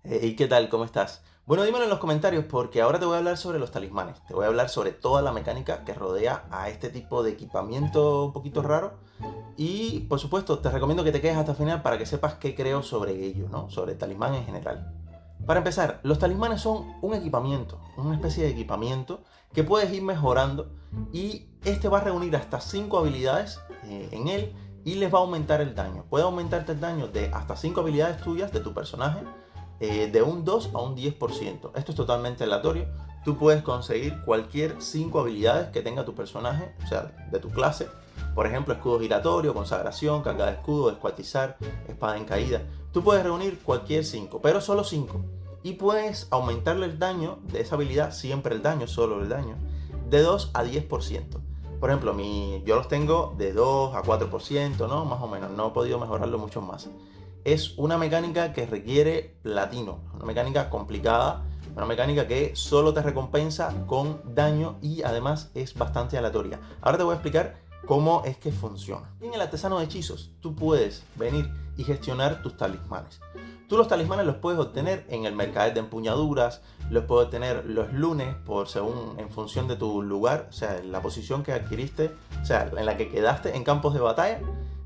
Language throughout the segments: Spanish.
¿Y qué tal? ¿Cómo estás? Bueno, dímelo en los comentarios porque ahora te voy a hablar sobre los talismanes. Te voy a hablar sobre toda la mecánica que rodea a este tipo de equipamiento un poquito raro. Y, por supuesto, te recomiendo que te quedes hasta el final para que sepas qué creo sobre ello, ¿no? Sobre el talismán en general. Para empezar, los talismanes son un equipamiento, una especie de equipamiento que puedes ir mejorando y este va a reunir hasta 5 habilidades en él y les va a aumentar el daño. Puede aumentarte el daño de hasta 5 habilidades tuyas de tu personaje de un 2 a un 10%. Esto es totalmente aleatorio. Tú puedes conseguir cualquier 5 habilidades que tenga tu personaje, o sea, de tu clase. Por ejemplo, escudo giratorio, consagración, carga de escudo, descuartizar, espada en caída. Tú puedes reunir cualquier 5, pero solo 5. Y puedes aumentarle el daño de esa habilidad, siempre el daño, solo el daño, de 2 a 10%. Por ejemplo, yo los tengo de 2 a 4%, ¿no? Más o menos, no he podido mejorarlo mucho más. Es una mecánica que requiere platino, una mecánica complicada, una mecánica que solo te recompensa con daño y además es bastante aleatoria. Ahora te voy a explicar cómo es que funciona. En el artesano de hechizos, tú puedes venir y gestionar tus talismanes. Tú los talismanes los puedes obtener en el mercader de empuñaduras, los puedes obtener los lunes en función de tu lugar, o sea, la posición que adquiriste, o sea, en la que quedaste en campos de batalla.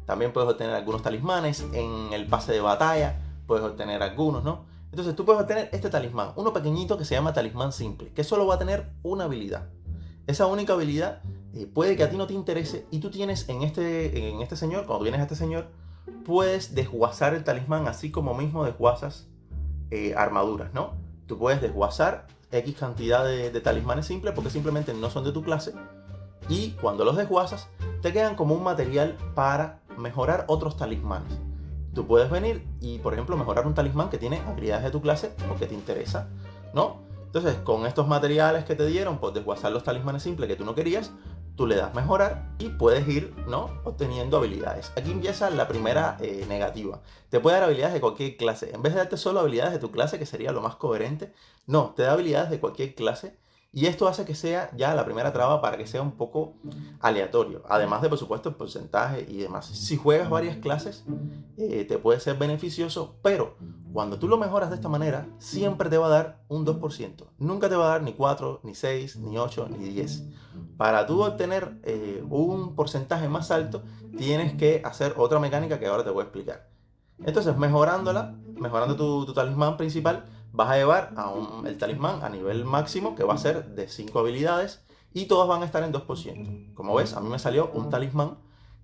También puedes obtener algunos talismanes en el pase de batalla, puedes obtener algunos, ¿no? Entonces tú puedes obtener este talismán, uno pequeñito que se llama talismán simple, que solo va a tener una habilidad. Esa única habilidad puede que a ti no te interese y tú tienes en este señor, cuando vienes a este señor, puedes desguazar el talismán así como mismo desguazas armaduras, ¿no? Tú puedes desguazar X cantidad de talismanes simples porque simplemente no son de tu clase y cuando los desguazas te quedan como un material para mejorar otros talismanes. Tú puedes venir y, por ejemplo, mejorar un talismán que tiene habilidades de tu clase porque te interesa, ¿no? Entonces, con estos materiales que te dieron, pues desguazar los talismanes simples que tú no querías, tú le das mejorar y puedes ir, ¿no? Obteniendo habilidades. Aquí empieza la primera negativa. Te puede dar habilidades de cualquier clase. En vez de darte solo habilidades de tu clase, que sería lo más coherente, no, te da habilidades de cualquier clase. Y esto hace que sea ya la primera traba para que sea un poco aleatorio. Además de, por supuesto, el porcentaje y demás. Si juegas varias clases, te puede ser beneficioso, pero cuando tú lo mejoras de esta manera, siempre te va a dar un 2%. Nunca te va a dar ni 4, ni 6, ni 8, ni 10. Para tú obtener un porcentaje más alto, tienes que hacer otra mecánica que ahora te voy a explicar. Entonces, mejorando tu talismán principal, vas a llevar el talismán a nivel máximo, que va a ser de 5 habilidades, y todas van a estar en 2%. Como ves, a mí me salió un talismán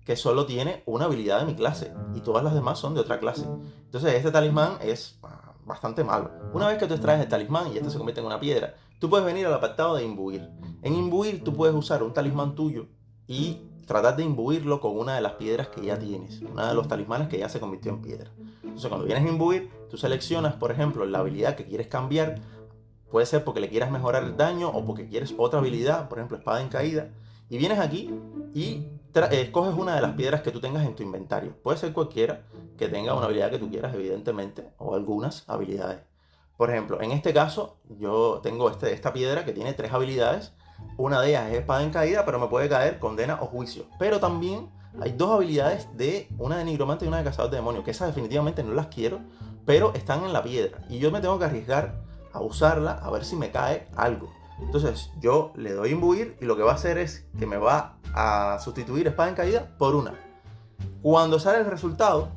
que solo tiene una habilidad de mi clase, y todas las demás son de otra clase. Entonces, este talismán es bastante malo. Una vez que tú extraes el talismán y este se convierte en una piedra, tú puedes venir al apartado de imbuir. En imbuir tú puedes usar un talismán tuyo y tratar de imbuirlo con una de las piedras que ya tienes, una de los talismanes que ya se convirtió en piedra. Entonces cuando vienes a imbuir, tú seleccionas, por ejemplo, la habilidad que quieres cambiar, puede ser porque le quieras mejorar el daño o porque quieres otra habilidad, por ejemplo, espada en caída, y vienes aquí y escoges una de las piedras que tú tengas en tu inventario. Puede ser cualquiera que tenga una habilidad que tú quieras, evidentemente, o algunas habilidades. Por ejemplo, en este caso, yo tengo esta piedra que tiene 3 habilidades. Una de ellas es espada en caída, pero me puede caer condena o juicio. Pero también hay 2 habilidades una de nigromante y una de cazador de demonios, que esas definitivamente no las quiero, pero están en la piedra. Y yo me tengo que arriesgar a usarla a ver si me cae algo. Entonces yo le doy imbuir y lo que va a hacer es que me va a sustituir espada en caída por una. Cuando sale el resultado,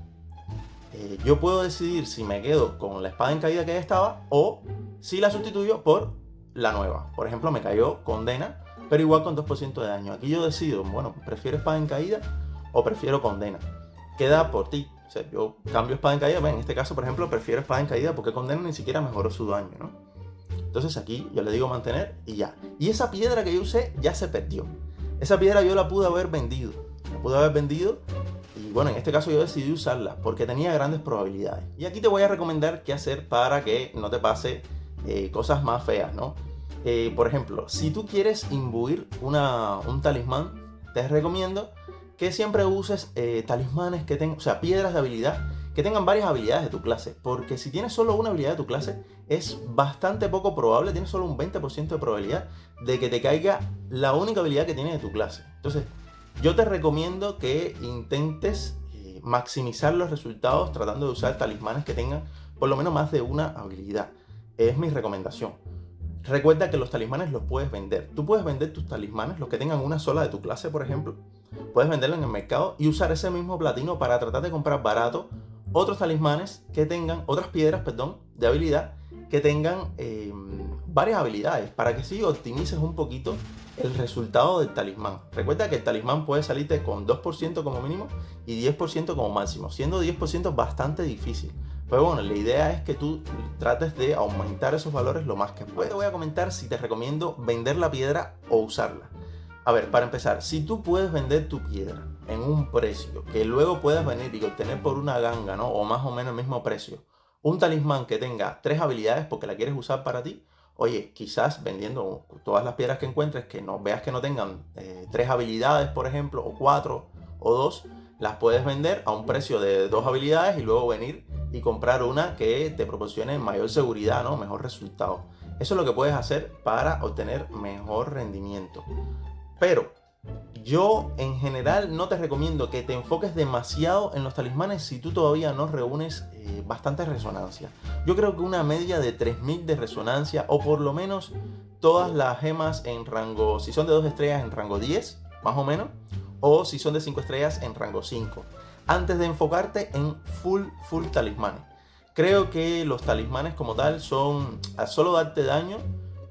yo puedo decidir si me quedo con la espada en caída que ya estaba o si la sustituyo por la nueva. Por ejemplo, me cayó condena, pero igual con 2% de daño. Aquí yo decido, bueno, prefiero espada en caída o prefiero condena. Queda por ti. O sea, yo cambio espada en caída. En este caso, por ejemplo, prefiero espada en caída porque condena ni siquiera mejoró su daño, ¿no? Entonces aquí yo le digo mantener y ya. Y esa piedra que yo usé ya se perdió. Esa piedra yo la pude haber vendido. La pude haber vendido y bueno, en este caso yo decidí usarla porque tenía grandes probabilidades. Y aquí te voy a recomendar qué hacer para que no te pase cosas más feas, ¿no? Por ejemplo, si tú quieres imbuir un talismán, te recomiendo que siempre uses talismanes que tengan, o sea, piedras de habilidad que tengan varias habilidades de tu clase. Porque si tienes solo una habilidad de tu clase, es bastante poco probable, tienes solo un 20% de probabilidad de que te caiga la única habilidad que tienes de tu clase. Entonces, yo te recomiendo que intentes maximizar los resultados tratando de usar talismanes que tengan por lo menos más de una habilidad. Es mi recomendación. Recuerda que los talismanes los puedes vender. Tú puedes vender tus talismanes, los que tengan una sola de tu clase, por ejemplo. Puedes venderlo en el mercado y usar ese mismo platino para tratar de comprar barato otros talismanes que tengan, otras piedras, perdón, de habilidad, que tengan varias habilidades, para que sí optimices un poquito el resultado del talismán. Recuerda que el talismán puede salirte con 2% como mínimo y 10% como máximo, siendo 10% bastante difícil. Pero bueno, la idea es que tú trates de aumentar esos valores lo más que puedas. Hoy te voy a comentar si te recomiendo vender la piedra o usarla. A ver, para empezar, si tú puedes vender tu piedra en un precio que luego puedas venir y obtener por una ganga, ¿no? O más o menos el mismo precio, un talismán que tenga 3 habilidades porque la quieres usar para ti, oye, quizás vendiendo todas las piedras que encuentres que no veas que no tengan 3 habilidades, por ejemplo, o 4 o 2, las puedes vender a un precio de 2 habilidades y luego venir y comprar una que te proporcione mayor seguridad, ¿no? Mejor resultado. Eso es lo que puedes hacer para obtener mejor rendimiento. Pero yo en general no te recomiendo que te enfoques demasiado en los talismanes si tú todavía no reúnes bastante resonancia. Yo creo que una media de 3000 de resonancia, o por lo menos todas las gemas en rango, si son de 2 estrellas, en rango 10, más o menos, o si son de 5 estrellas, en rango 5, antes de enfocarte en full talismanes. Creo que los talismanes como tal son, a solo darte daño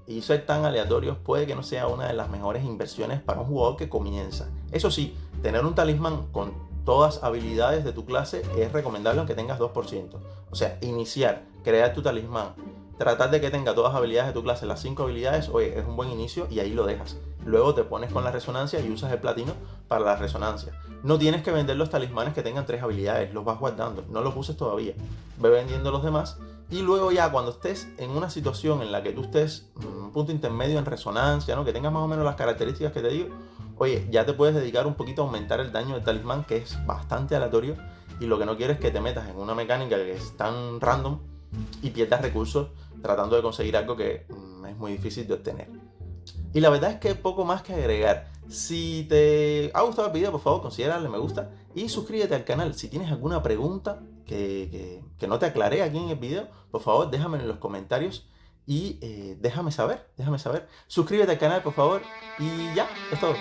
y ser tan aleatorios, puede que no sea una de las mejores inversiones para un jugador que comienza. Eso sí, tener un talismán con todas habilidades de tu clase es recomendable aunque tengas 2%. O sea, iniciar, crear tu talismán, tratar de que tenga todas las habilidades de tu clase, las 5 habilidades, oye, es un buen inicio y ahí lo dejas. Luego te pones con la resonancia y usas el platino para la resonancia. No tienes que vender los talismanes que tengan 3 habilidades, los vas guardando, no los uses todavía. Ve vendiendo los demás y luego ya cuando estés en una situación en la que tú estés un punto intermedio en resonancia, ¿no? Que tengas más o menos las características que te digo, oye, ya te puedes dedicar un poquito a aumentar el daño del talismán, que es bastante aleatorio, y lo que no quieres es que te metas en una mecánica que es tan random y pierdas recursos tratando de conseguir algo que es muy difícil de obtener. Y la verdad es que poco más que agregar. Si te ha gustado el video, por favor considera darle me gusta y suscríbete al canal. Si tienes alguna pregunta que no te aclaré aquí en el video, por favor déjame en los comentarios y déjame saber. Suscríbete al canal, por favor, y ya, es todo.